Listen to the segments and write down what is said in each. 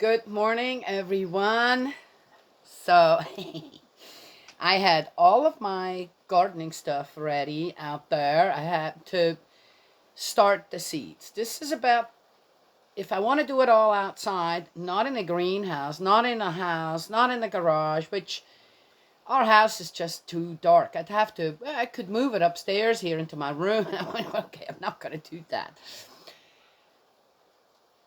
Good morning, everyone. So, I had all of my gardening stuff ready out there. I had to start the seeds. This is about if I want to do it all outside, not in a greenhouse, not in a house, not in the garage, which our house is just too dark. I could move it upstairs here into my room. I went, okay, I'm not going to do that.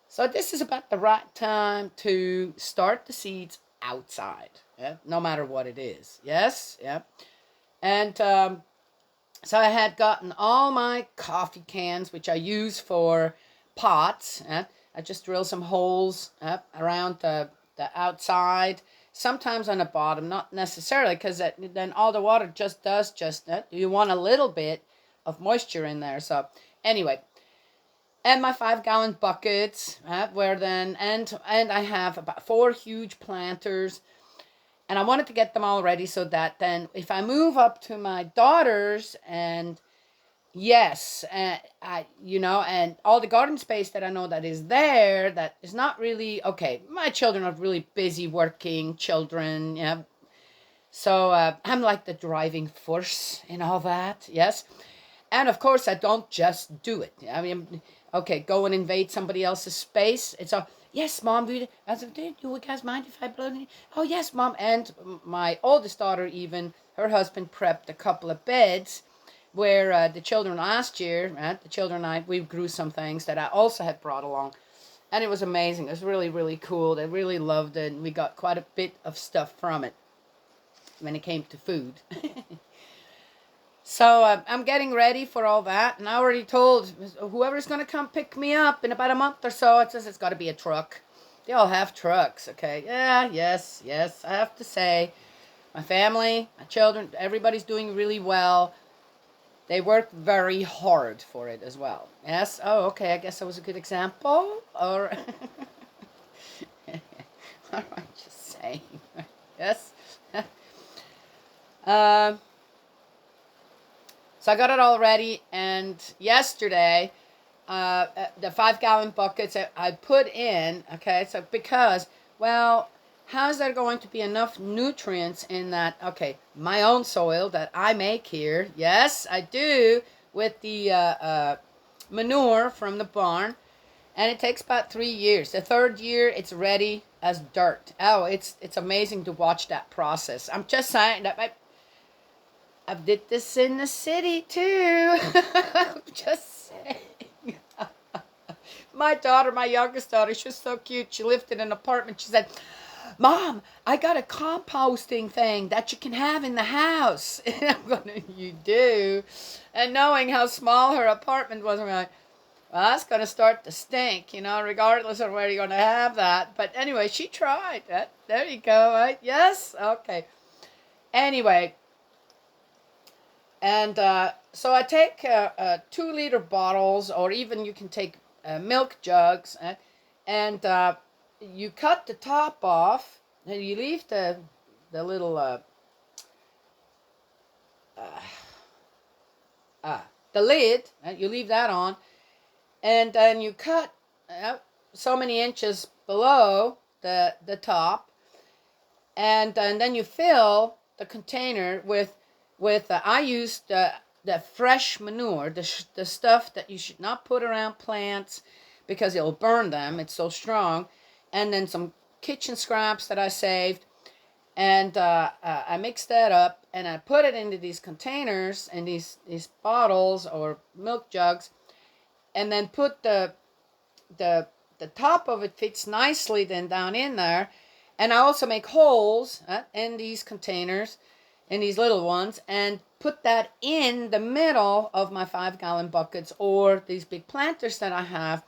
So this is about the right time to start the seeds outside, yeah? No matter what it is. Yes, yeah. And so I had gotten all my coffee cans, which I use for pots. I just drill some holes around the outside, sometimes on the bottom, not necessarily, because then all the water you want a little bit of moisture in there. So anyway, and my 5 gallon buckets, where then and I have about 4 huge planters, and I wanted to get them all ready so that then if I move up to my daughters and yes, and all the garden space that I know that is there, that is not really okay. My children are really busy working children, yeah. So I'm like the driving force in all that, yes. And of course, I don't just do it. I mean, okay, go and invade somebody else's space. It's all, yes, mom. Do you guys mind if I blow? Oh, yes, mom. And my oldest daughter, even her husband prepped a couple of beds where the children last year, the children and I, we grew some things that I also had brought along. And it was amazing. It was really, really cool. They really loved it. And we got quite a bit of stuff from it when it came to food. So I'm getting ready for all that, and I already told whoever's going to come pick me up in about a month or so, it says it's got to be a truck. They all have trucks, okay? Yeah, yes, I have to say, my family, my children, everybody's doing really well. They work very hard for it as well. Yes? Oh, okay, I guess that was a good example. Or, what am I just saying? Yes? um... So I got it all ready, and yesterday, the 5 gallon buckets I put in, okay, so because, well, how's there going to be enough nutrients in that, okay, my own soil that I make here, yes, I do, with the manure from the barn, and it takes about 3 years. The third year, it's ready as dirt. Oh, it's amazing to watch that process. I'm just saying that I did this in the city too. I'm just saying. My daughter, my youngest daughter, she's so cute. She lived in an apartment. She said, Mom, I got a composting thing that you can have in the house. And I'm going, you do? And knowing how small her apartment was, I'm like, well, that's going to start to stink, regardless of where you're going to have that. But anyway, she tried. There you go, right? Yes? Okay. Anyway, and so I take 2 liter bottles, or even you can take milk jugs, and you cut the top off, and you leave the little the lid, and you leave that on, and then you cut so many inches below the top, and then you fill the container with I used the fresh manure, the stuff that you should not put around plants because it'll burn them. It's so strong, and then some kitchen scraps that I saved, and I mixed that up and I put it into these containers and these bottles or milk jugs, and then put the top of it fits nicely then down in there, and I also make holes in these containers, in these little ones, and put that in the middle of my 5 gallon buckets or these big planters that I have.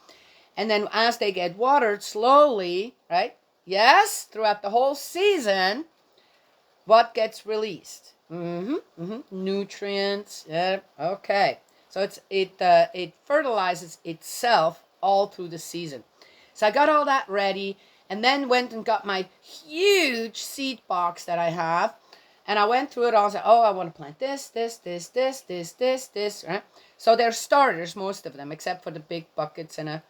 And then as they get watered slowly, right? Yes, throughout the whole season, what gets released? Nutrients. Yeah, okay. So it fertilizes itself all through the season. So I got all that ready, and then went and got my huge seed box that I have. And I went through it all and said, oh, I want to plant this, right? So they're starters, most of them, except for the big buckets yeah.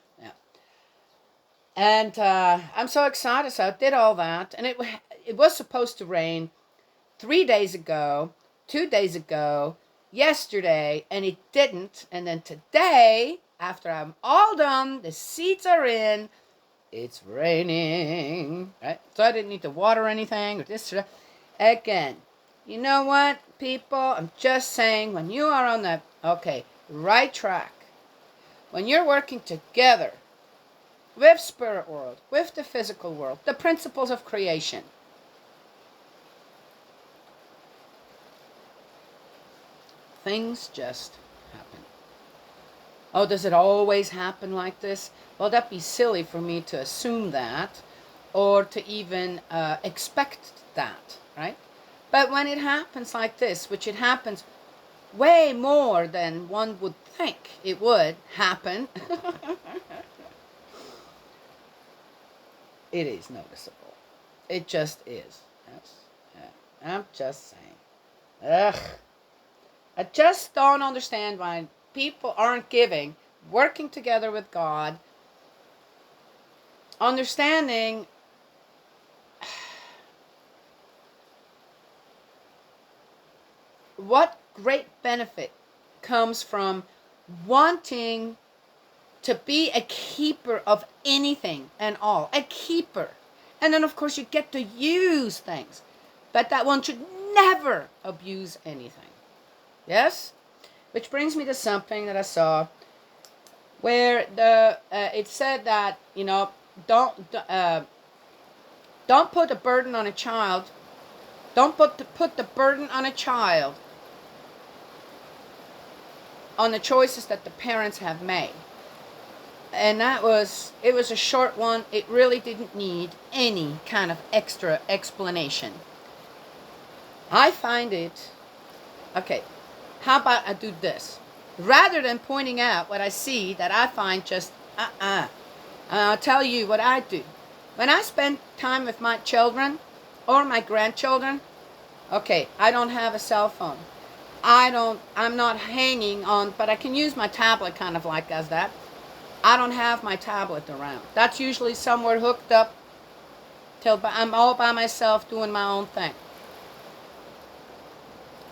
And I'm so excited. So I did all that. And it was supposed to rain 3 days ago, 2 days ago, yesterday, and it didn't. And then today, after I'm all done, the seeds are in, it's raining. Right? So I didn't need to water anything or this or that. Again, you know what, people? I'm just saying, when you are on the, right track, when you're working together with spirit world, with the physical world, the principles of creation, things just happen. Oh, does it always happen like this? Well, that'd be silly for me to assume that or to even expect that, right? But when it happens like this, which it happens way more than one would think it would happen, it is noticeable. It just is. Yes. Yeah. I'm just saying. Ugh. I just don't understand why people aren't working together with God, understanding what great benefit comes from wanting to be a keeper of anything and all. A keeper. And then, of course, you get to use things. But that one should never abuse anything. Yes? Which brings me to something that I saw where it said that, don't put a burden on a child. Don't put the burden on a child on the choices that the parents have made. And it was a short one. It really didn't need any kind of extra explanation. I find it, okay, how about I do this? Rather than pointing out what I see that I find just, I'll tell you what I do. When I spend time with my children or my grandchildren, okay, I don't have a cell phone. I'm not hanging on, but I can use my tablet kind of like as that. I don't have my tablet around. That's usually somewhere hooked up till I'm all by myself doing my own thing.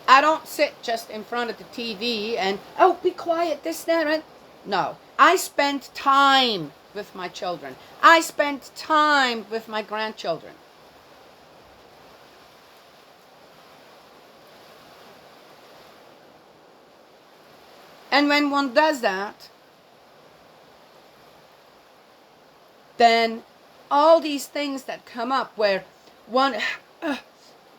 I don't sit just in front of the TV and, be quiet, this, that, right? No. I spend time with my children. I spend time with my grandchildren. And when one does that, then all these things that come up where one,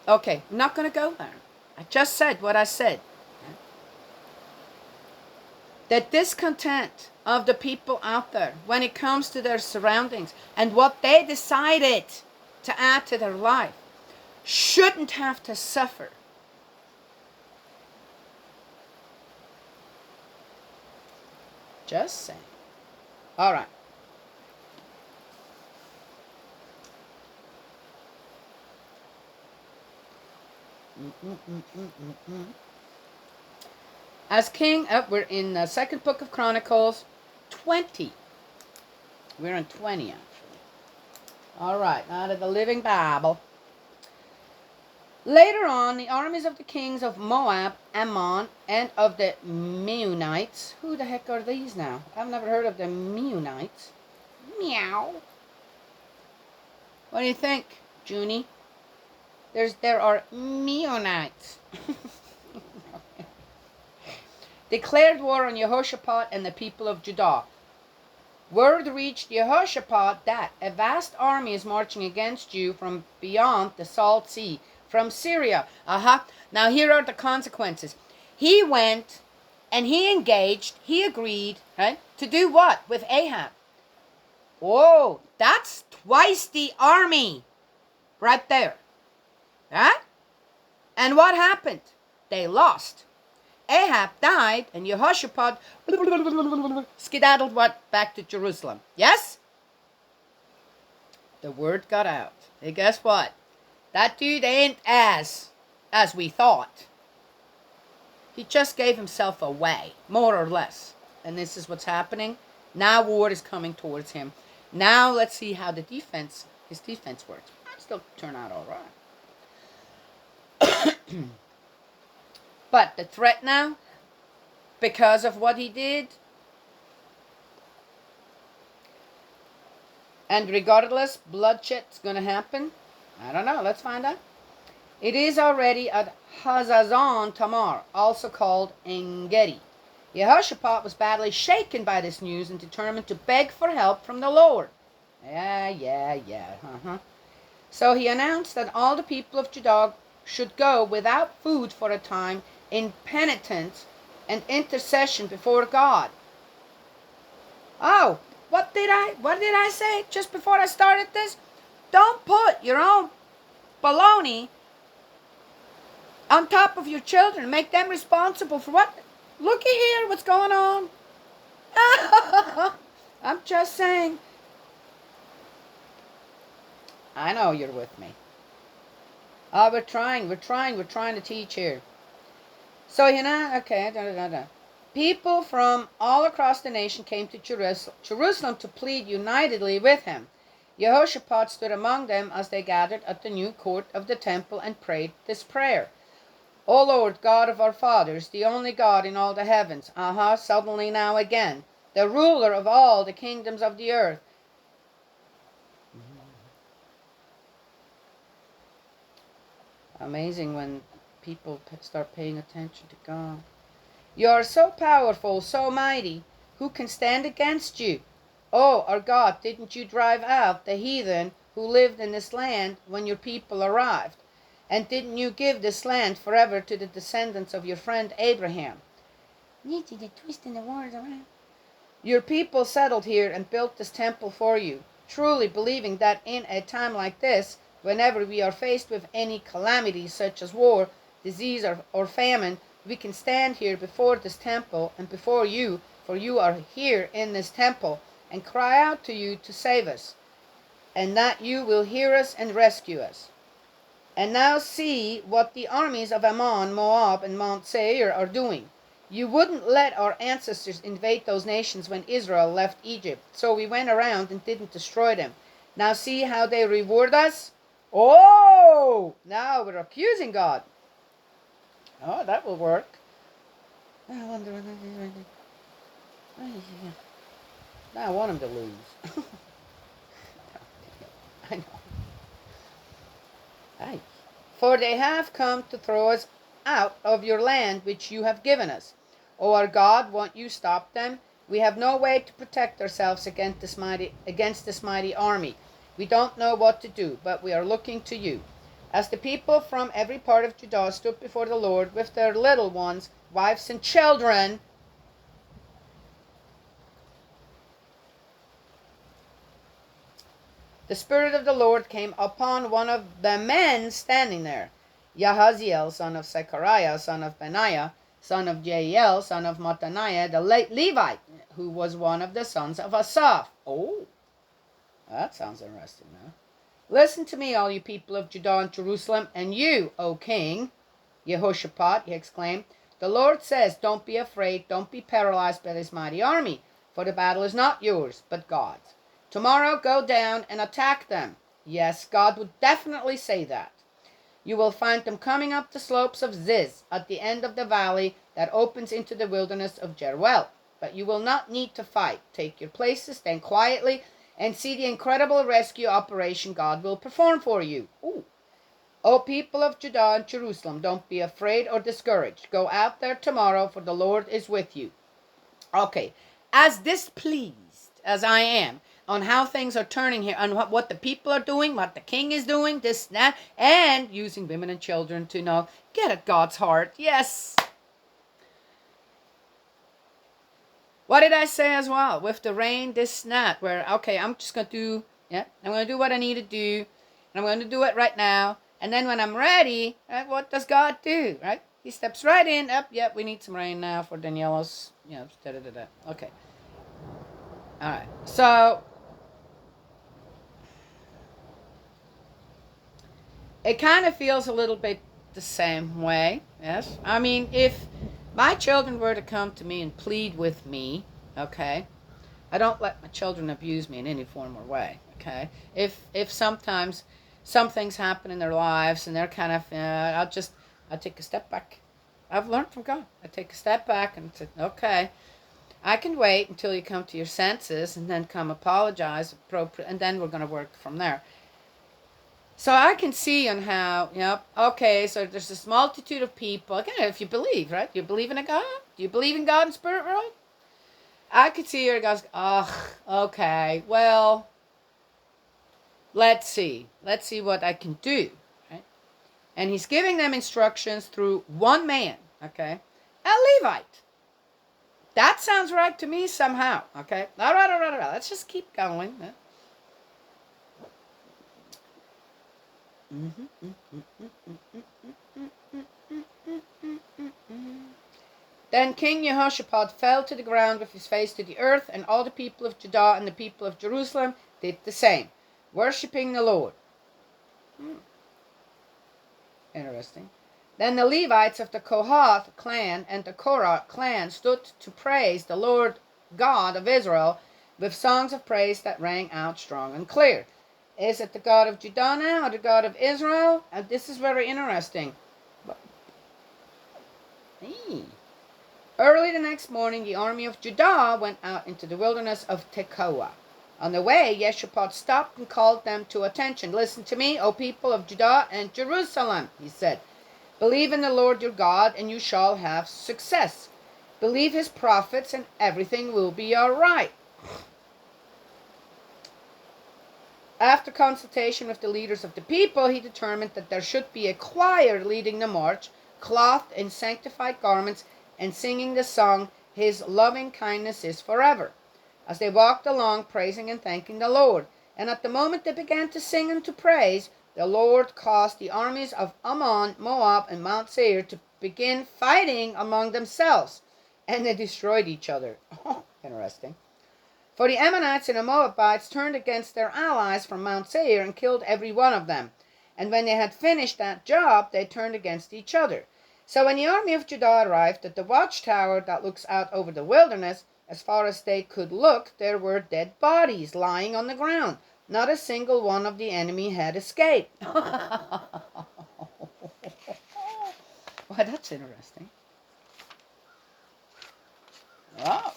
okay, I'm not going to go there. I just said what I said. The discontent of the people out there when it comes to their surroundings and what they decided to add to their life shouldn't have to suffer. Just saying. All right. As king, we're in the second book of Chronicles, 20. We're in 20, actually. All right, out of the Living Bible. Later on, the armies of the kings of Moab, Ammon, and of the Meunites. Who the heck are these now? I've never heard of the Meunites. Meow. What do you think, Junie? There are Meunites. Declared war on Jehoshaphat and the people of Judah. Word reached Jehoshaphat that a vast army is marching against you from beyond the Salt Sea, from Syria. Now here are the consequences. He went and he engaged, he agreed, right, to do what with Ahab? Whoa, that's twice the army right there. Right? And what happened? They lost. Ahab died, and Jehoshaphat skedaddled back to Jerusalem. Yes? The word got out. And guess what? That dude ain't as we thought. He just gave himself away, more or less. And this is what's happening. Now war is coming towards him. Now let's see how his defense works. Might still turn out all right. But the threat now, because of what he did, and regardless, bloodshed's going to happen. I don't know. Let's find out. It is already at Hazazon Tamar, also called Engedi. Jehoshaphat was badly shaken by this news and determined to beg for help from the Lord. Yeah. So he announced that all the people of Judah should go without food for a time in penitence and intercession before God. Oh, what did I say just before I started this? Don't put your own baloney on top of your children. Make them responsible for what? Looky here, what's going on? I'm just saying. I know you're with me. Oh, we're trying to teach here. So, okay. People from all across the nation came to Jerusalem to plead unitedly with him. Jehoshaphat stood among them as they gathered at the new court of the temple and prayed this prayer. O Lord, God of our fathers, the only God in all the heavens, suddenly now again, the ruler of all the kingdoms of the earth. Amazing when people start paying attention to God. You are so powerful, so mighty. Who can stand against you? Oh, our God, didn't you drive out the heathen who lived in this land when your people arrived? And didn't you give this land forever to the descendants of your friend Abraham? Twisting the words around. Your people settled here and built this temple for you, truly believing that in a time like this, whenever we are faced with any calamity such as war, disease, or famine, we can stand here before this temple and before you, for you are here in this temple, and cry out to you to save us, and that you will hear us and rescue us. And now see what the armies of Ammon, Moab, and Mount Seir are doing. You wouldn't let our ancestors invade those nations when Israel left Egypt, so we went around and didn't destroy them. Now see how they reward us? Oh, now we're accusing God. Oh, that will work. I wonder what I want him to lose. I know. Aye. For they have come to throw us out of your land which you have given us. O our God, won't you stop them? We have no way to protect ourselves against this mighty army. We don't know what to do, but we are looking to you. As the people from every part of Judah stood before the Lord with their little ones, wives and children, the Spirit of the Lord came upon one of the men standing there, Yahaziel, son of Zechariah, son of Benaiah, son of Jael, son of Mattaniah, the Levite, who was one of the sons of Asaph. Oh, that sounds interesting now. Listen to me, all you people of Judah and Jerusalem, and you, O King Jehoshaphat, he exclaimed. The Lord says, don't be afraid, don't be paralyzed by this mighty army, for the battle is not yours, but God's. Tomorrow go down and attack them. Yes, God would definitely say that. You will find them coming up the slopes of Ziz at the end of the valley that opens into the wilderness of Jeruel. But you will not need to fight. Take your places, stand quietly, and see the incredible rescue operation God will perform for you. Ooh. O people of Judah and Jerusalem, don't be afraid or discouraged. Go out there tomorrow, for the Lord is with you. Okay, as displeased as I am on how things are turning here, on what the people are doing, what the king is doing, this, that, and using women and children to get at God's heart. Yes. What did I say as well? With the rain, this, that, where, okay, I'm just going to do, I'm going to do what I need to do, and I'm going to do it right now. And then when I'm ready, right, what does God do, right? He steps right in, we need some rain now for Daniela's, Okay. All right. So, it kind of feels a little bit the same way, yes? I mean, if my children were to come to me and plead with me, okay, I don't let my children abuse me in any form or way. Okay, if sometimes some things happen in their lives and they're kind of, I'll take a step back. I've learned from God. I take a step back and say, okay, I can wait until you come to your senses and then come apologize, and then we're going to work from there. So I can see on how, okay, so there's this multitude of people. Again, if you believe, right? You believe in a God? Do you believe in God and spirit world? I could see her goes, oh, okay, well, let's see. Let's see what I can do, right? And he's giving them instructions through one man, okay? A Levite. That sounds right to me somehow, okay? All right. Let's just keep going. Then King Jehoshaphat fell to the ground with his face to the earth, and all the people of Judah and the people of Jerusalem did the same, worshipping the Lord. Interesting. Then the Levites of the Kohath clan and the Korah clan stood to praise the Lord God of Israel with songs of praise that rang out strong and clear. Is it the God of Judah now or the God of Israel? And this is very interesting. Early the next morning, the army of Judah went out into the wilderness of Tekoa. On the way, Jehoshaphat stopped and called them to attention. Listen to me, O people of Judah and Jerusalem, he said. Believe in the Lord your God, and you shall have success. Believe his prophets, and everything will be all right. After consultation with the leaders of the people, he determined that there should be a choir leading the march, clothed in sanctified garments, and singing the song, His loving kindness is forever, as they walked along praising and thanking the Lord. And at the moment they began to sing and to praise, the Lord caused the armies of Ammon, Moab, and Mount Seir to begin fighting among themselves, and they destroyed each other. Oh, interesting. For the Ammonites and the Moabites turned against their allies from Mount Seir and killed every one of them. And when they had finished that job, they turned against each other. So when the army of Judah arrived at the watchtower that looks out over the wilderness, as far as they could look, there were dead bodies lying on the ground. Not a single one of the enemy had escaped. Well, that's interesting. Oh.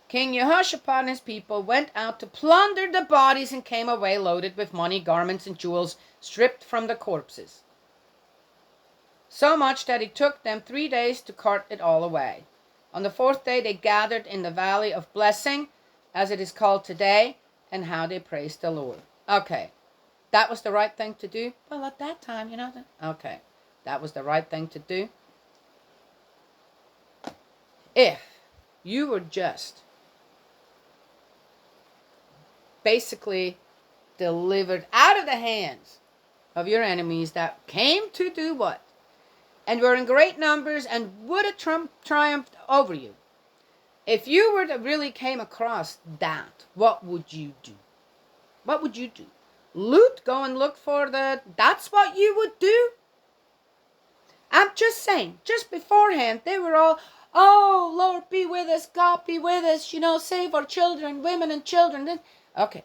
King Jehoshaphat and his people went out to plunder the bodies and came away loaded with money, garments, and jewels stripped from the corpses. So much that it took them 3 days to cart it all away. On the 4th day they gathered in the Valley of Blessing, as it is called today, and how they praised the Lord. Okay, that was the right thing to do? Well, at that time, okay, that was the right thing to do. If you were just basically delivered out of the hands of your enemies that came to do what? And were in great numbers and would have triumphed over you. If you were to really came across that, what would you do? What would you do? Loot? Go and look for that's what you would do? I'm just saying, just beforehand, they were all, oh, Lord, be with us, God, be with us, save our children, women and children. Okay.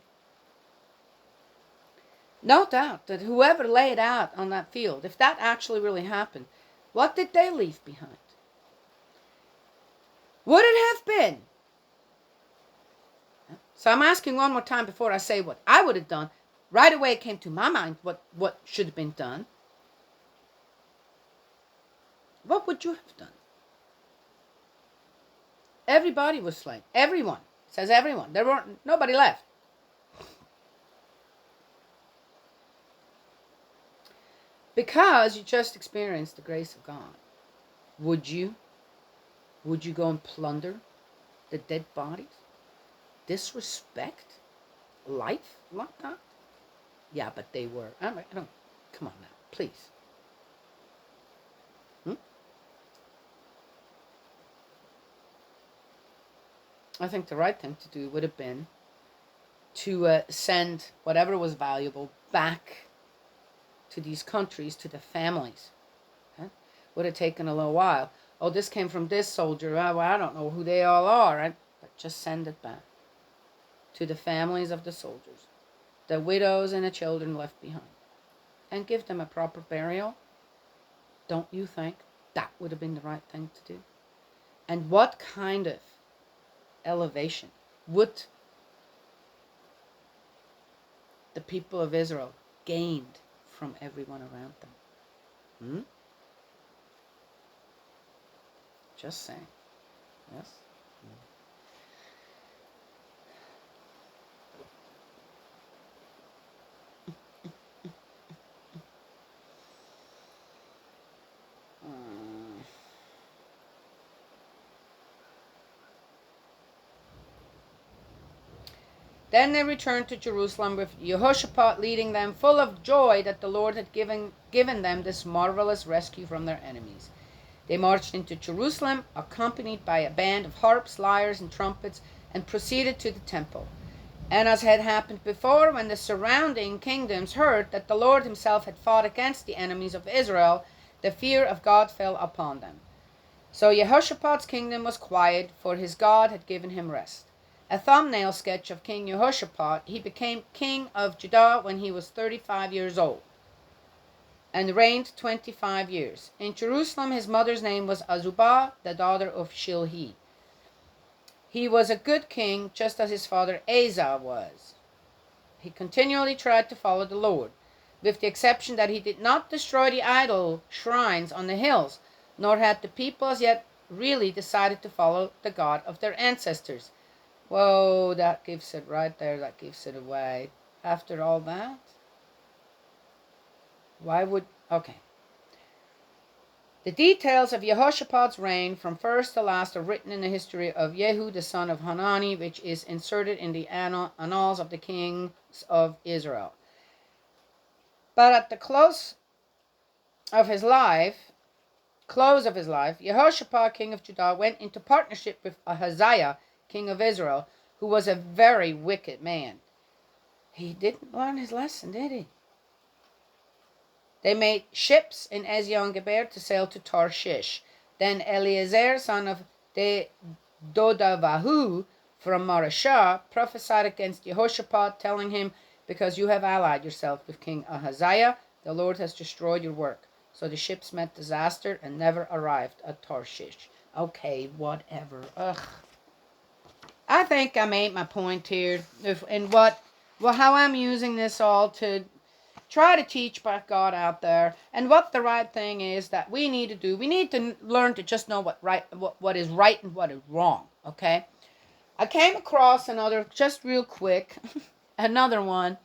No doubt that whoever laid out on that field, if that actually really happened, what did they leave behind? Would it have been? So I'm asking one more time before I say what I would have done. Right away it came to my mind what should have been done. What would you have done? Everybody was slain. Everyone. It says everyone. There weren't nobody left. Because you just experienced the grace of God. Would you go and plunder the dead bodies? Disrespect life like that? Yeah, but they were. I don't. Come on now, please. I think the right thing to do would have been to send whatever was valuable back to these countries, to the families. Would have taken a little while. Oh, this came from this soldier. Well, I don't know who they all are. But just send it back. to the families of the soldiers, the widows and the children left behind, and give them a proper burial. Don't you think that would have been the right thing to do? And what kind of elevation would the people of Israel gained from everyone around them? Just saying. Yes? Then they returned to Jerusalem with Jehoshaphat leading them, full of joy that the Lord had given them this marvelous rescue from their enemies. They marched into Jerusalem, accompanied by a band of harps, lyres, and trumpets, and proceeded to the temple. And as had happened before, when the surrounding kingdoms heard that the Lord himself had fought against the enemies of Israel, the fear of God fell upon them. So Jehoshaphat's kingdom was quiet, for his God had given him rest. A thumbnail sketch of King Jehoshaphat. He became king of Judah when he was 35 years old and reigned 25 years. In Jerusalem his mother's name was Azubah, the daughter of Shilhi. He was a good king, just as his father Asa was. He continually tried to follow the Lord, with the exception that he did not destroy the idol shrines on the hills, nor had the people as yet really decided to follow the God of their ancestors. Whoa, that gives it right there, that gives it away. After all that? Why would... Okay. The details of Jehoshaphat's reign from first to last are written in the history of Jehu, the son of Hanani, which is inserted in the annals of the kings of Israel. But at the close of his life, Jehoshaphat, king of Judah, went into partnership with Ahaziah, king of Israel, who was a very wicked man. He didn't learn his lesson, did he? They made ships in Ezion-Geber to sail to Tarshish. Then Eliezer, son of Dodavahu from Mareshah, prophesied against Jehoshaphat, telling him, because you have allied yourself with King Ahaziah, the Lord has destroyed your work. So the ships met disaster and never arrived at Tarshish. Okay, whatever. Ugh. I think I made my point here, how I'm using this all to try to teach about God out there, and what the right thing is that we need to do. We need to learn to just know what is right and what is wrong. Okay, I came across another, just real quick, another one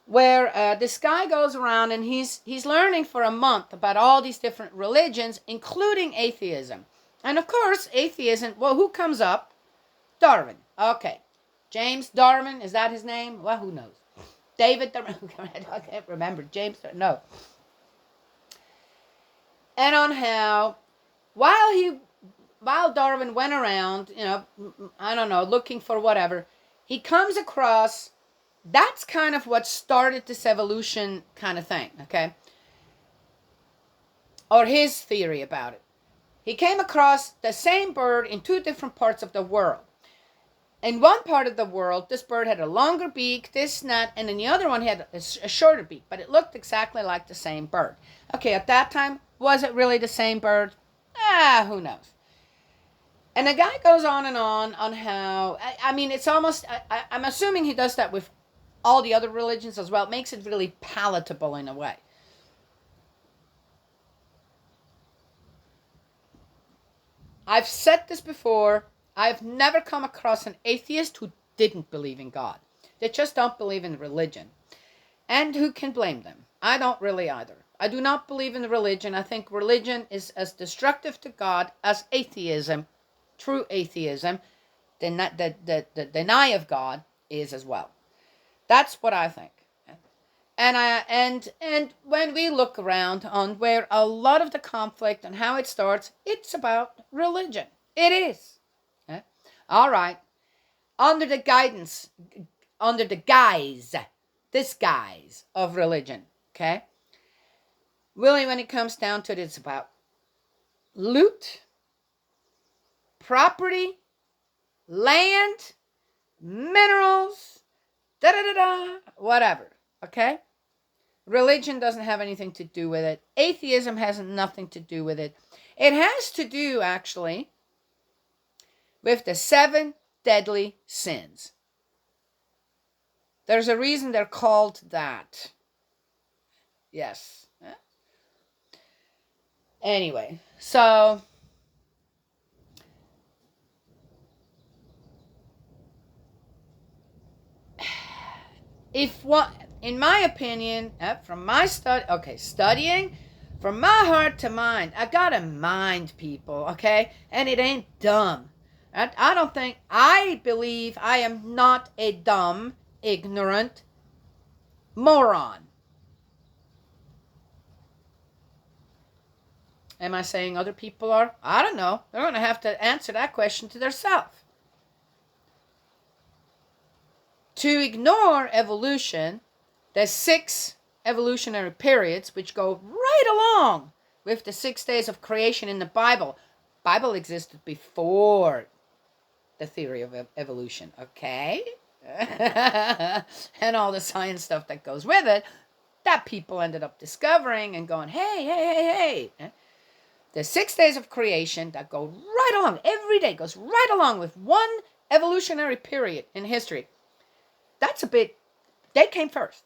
where this guy goes around and he's learning for a month about all these different religions, including atheism. And of course, atheism. Well, who comes up? Darwin. Okay. James Darwin, is that his name? Well, who knows? David Darwin. I can't remember. James, no. And on how, while Darwin went around, I don't know, looking for whatever, he comes across, that's kind of what started this evolution kind of thing, okay? Or his theory about it. He came across the same bird in two different parts of the world. In one part of the world, this bird had a longer beak, this and that, and in the other one, he had a shorter beak, but it looked exactly like the same bird. Okay, at that time, was it really the same bird? Who knows? And the guy goes on and on how, I mean, it's almost, I'm assuming he does that with all the other religions as well. It makes it really palatable in a way. I've said this before. I've never come across an atheist who didn't believe in God. They just don't believe in religion. And who can blame them? I don't really either. I do not believe in religion. I think religion is as destructive to God as atheism, true atheism, the deny of God is as well. That's what I think. And when we look around on where a lot of the conflict and how it starts, it's about religion. It is. All right. Under the disguise of religion. Okay. Really, when it comes down to it, it's about loot, property, land, minerals, whatever. Okay? Religion doesn't have anything to do with it. Atheism has nothing to do with it. It has to do, actually, with the 7 deadly sins. There's a reason they're called that. Yes. Anyway, so if what, in my opinion, from my studying from my heart to mind, I got a mind, people, okay, and it ain't dumb. I believe I am not a dumb, ignorant moron. Am I saying other people are? I don't know. They're going to have to answer that question to themselves. To ignore evolution, there's 6 evolutionary periods which go right along with the 6 days of creation in the Bible. Bible existed before the theory of evolution, okay? And all the science stuff that goes with it, that people ended up discovering and going, hey. The 6 days of creation that go right along, every day goes right along with one evolutionary period in history. That's they came first.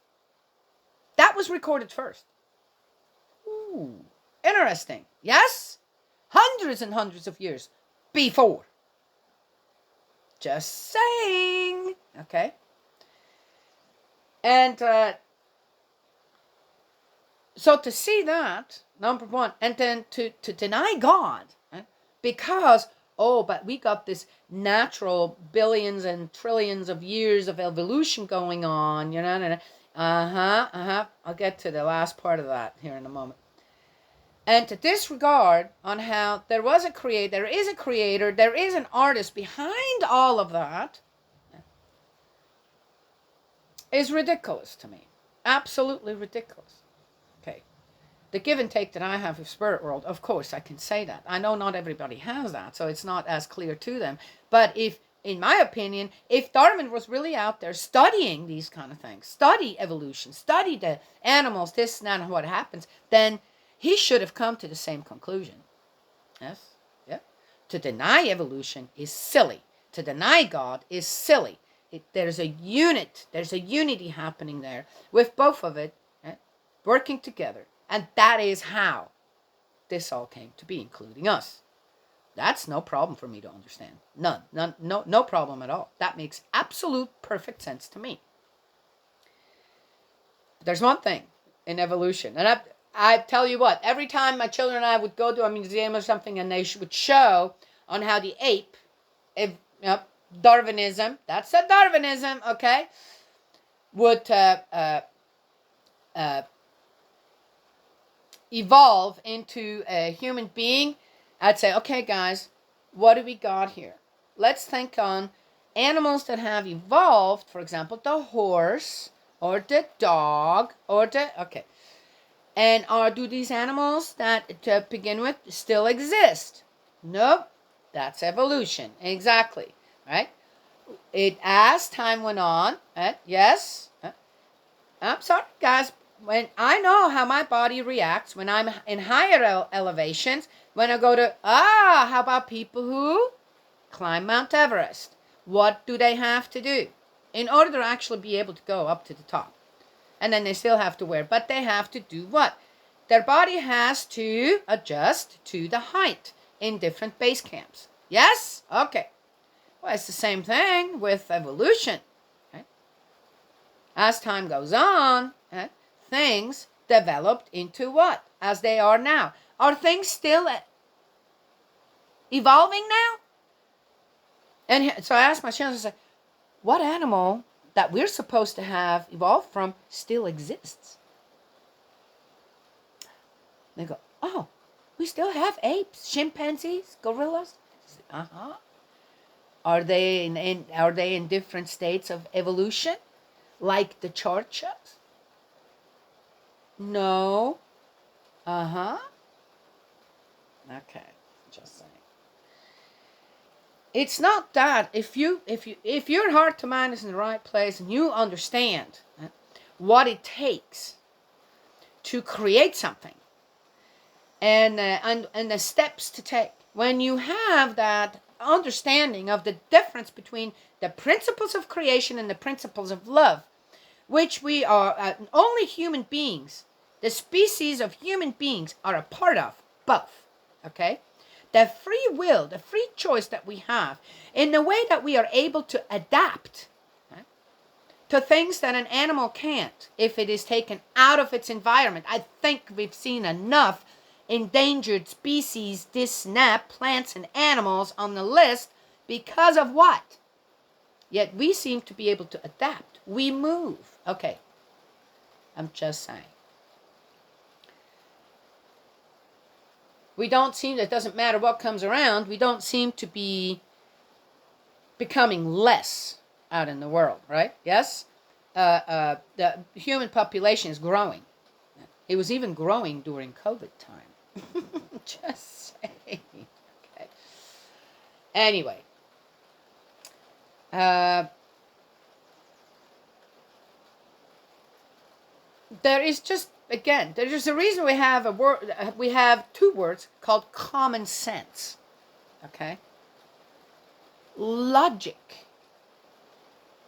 That was recorded first. Ooh, interesting. Yes? Hundreds and hundreds of years before. Just saying. Okay? And so to see that, number one, and then to deny God, because, but we got this natural billions and trillions of years of evolution going on, I'll get to the last part of that here in a moment. And to disregard on how there is a creator, there is an artist behind all of that, is ridiculous to me. Absolutely ridiculous. Okay. The give and take that I have with spirit world, of course, I can say that. I know not everybody has that, so it's not as clear to them. But in my opinion, if Darwin was really out there studying these kind of things, study evolution, study the animals, this and that, and what happens, then he should have come to the same conclusion. Yes? Yeah. To deny evolution is silly. To deny God is silly. There's a unity happening there with both of it working together. And that is how this all came to be, including us. That's no problem for me to understand. No problem at all. That makes absolute perfect sense to me. There's one thing in evolution, and I tell you what, every time my children and I would go to a museum or something and they would show on how the ape, Darwinism, that's a Darwinism, okay, would evolve into a human being, I'd say, okay, guys, what do we got here? Let's think on animals that have evolved, for example, the horse or the dog or okay. And do these animals that, to begin with, still exist? Nope. That's evolution. Exactly. Right? As time went on, yes. I'm sorry, guys. When I know how my body reacts when I'm in higher elevations, when I go to, how about people who climb Mount Everest? What do they have to do in order to actually be able to go up to the top? And then they still have to wear, but they have to do what? Their body has to adjust to the height in different base camps. Yes? Okay. Well, it's the same thing with evolution. Okay? As time goes on, things developed into what? As they are now. Are things still evolving now? And so I asked my children, I said, what animal that we're supposed to have evolved from still exists? They go, we still have apes, chimpanzees, gorillas. Are they in different states of evolution, like the chart shows? No. Okay, just saying. it's not that. If your heart to mind is in the right place and you understand what it takes to create something, and the steps to take, when you have that understanding of the difference between the principles of creation and the principles of love, which we are only human beings, the species of human beings are a part of both. Okay, the free will, the free choice that we have, in the way that we are able to adapt to things that an animal can't if it is taken out of its environment. I think we've seen enough endangered species this snap, plants and animals, on the list because of what? Yet we seem to be able to adapt. We move. Okay, I'm just saying. We don't seem, it doesn't matter what comes around, we don't seem to be becoming less out in the world, right? Yes? The human population is growing. It was even growing during COVID time. Just saying. Okay. Anyway. There is just, again, there's a reason we have we have two words called common sense. Okay? Logic.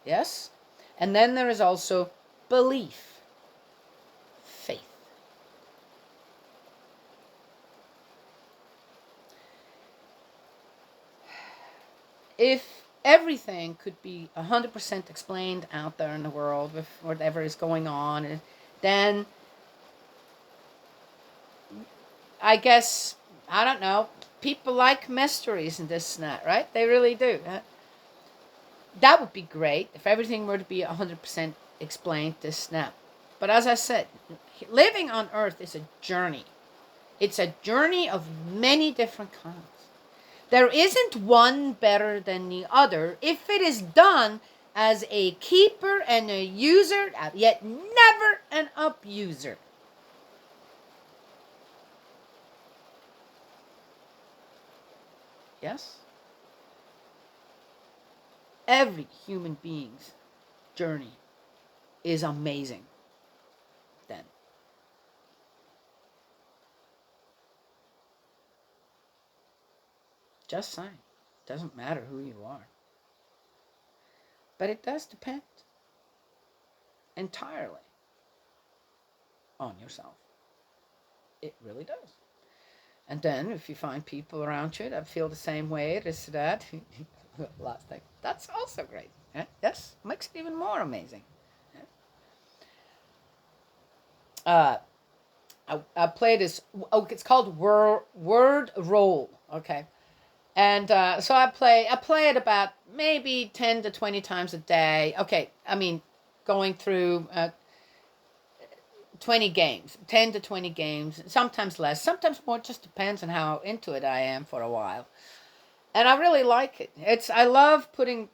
Yes? And then there is also belief. Faith. If everything could be 100% explained out there in the world with whatever is going on, then I guess, I don't know, people like mysteries and this and that, right? They really do. That would be great if everything were to be 100% explained this and that. But as I said, living on Earth is a journey. It's a journey of many different kinds. There isn't one better than the other if it is done as a keeper and a user, yet never an abuser. Yes? Every human being's journey is amazing then. Just saying. Doesn't matter who you are. But it does depend entirely on yourself. It really does. And then if you find people around you that feel the same way, this or that, last thing, that's also great. Yeah? Yes, makes it even more amazing. Yeah? I play this. Oh, it's called word roll. Okay, and so I play it about maybe 10 to 20 times a day. Okay, I mean, going through 20 games, 10 to 20 games, sometimes less, sometimes more. It just depends on how into it I am for a while. And I really like it. I love putting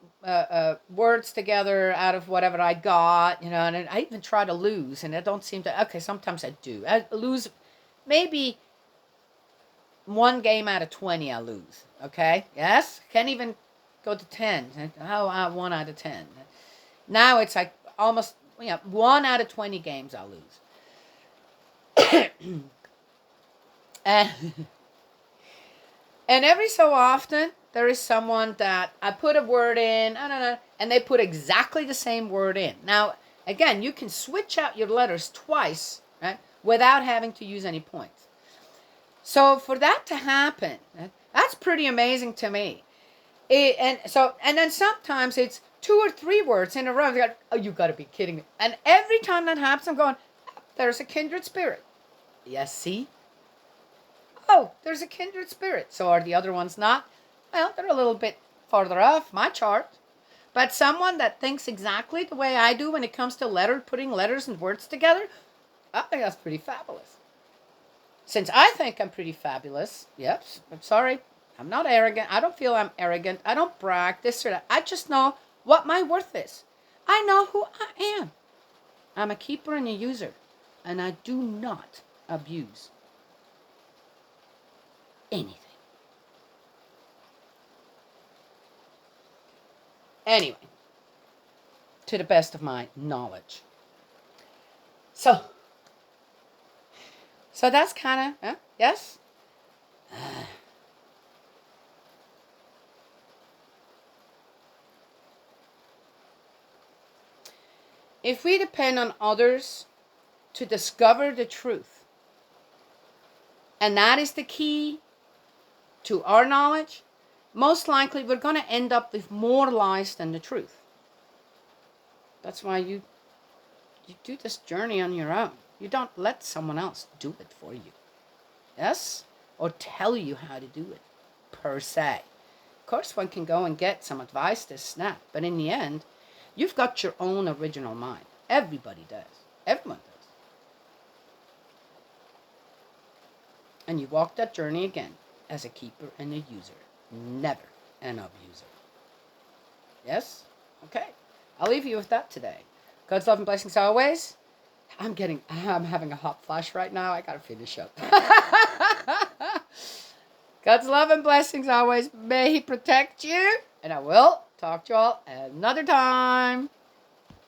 words together out of whatever I got, and I even try to lose, and I don't seem to. Okay, sometimes I do. I lose maybe one game out of 20. I lose. Okay, yes, can't even go to 10. How 1 out of 10? Now it's like almost 1 out of 20 games I lose. And every so often, there is someone that I put a word in, I don't know, and they put exactly the same word in. Now, again, you can switch out your letters twice, right, without having to use any points. So for that to happen, that's pretty amazing to me. And then sometimes it's 2 or 3 words in a row. Oh, you got to be kidding me! And every time that happens, I'm going, there's a kindred spirit. Yes, see. Oh, there's a kindred spirit. So are the other ones not? Well, they're a little bit farther off my chart. But someone that thinks exactly the way I do when it comes to putting letters and words together, I think that's pretty fabulous. Since I think I'm pretty fabulous, yep, I'm sorry, I'm not arrogant. I don't feel I'm arrogant. I don't brag, this or that. I just know what my worth is. I know who I am. I'm a keeper and a user. And I do not abuse anything. Anyway, to the best of my knowledge. So that's kind of, yes? If we depend on others to discover the truth, and that is the key to our knowledge, most likely we're going to end up with more lies than the truth. That's why you do this journey on your own. You don't let someone else do it for you. Yes? Or tell you how to do it, per se. Of course, one can go and get some advice, this, that, but in the end, you've got your own original mind. Everybody does. Everyone does. And you walk that journey again as a keeper and a user, never an abuser. Yes? Okay. I'll leave you with that today. God's love and blessings always. I'm having a hot flash right now. I gotta finish up. God's love and blessings always. May He protect you. And I will talk to you all another time.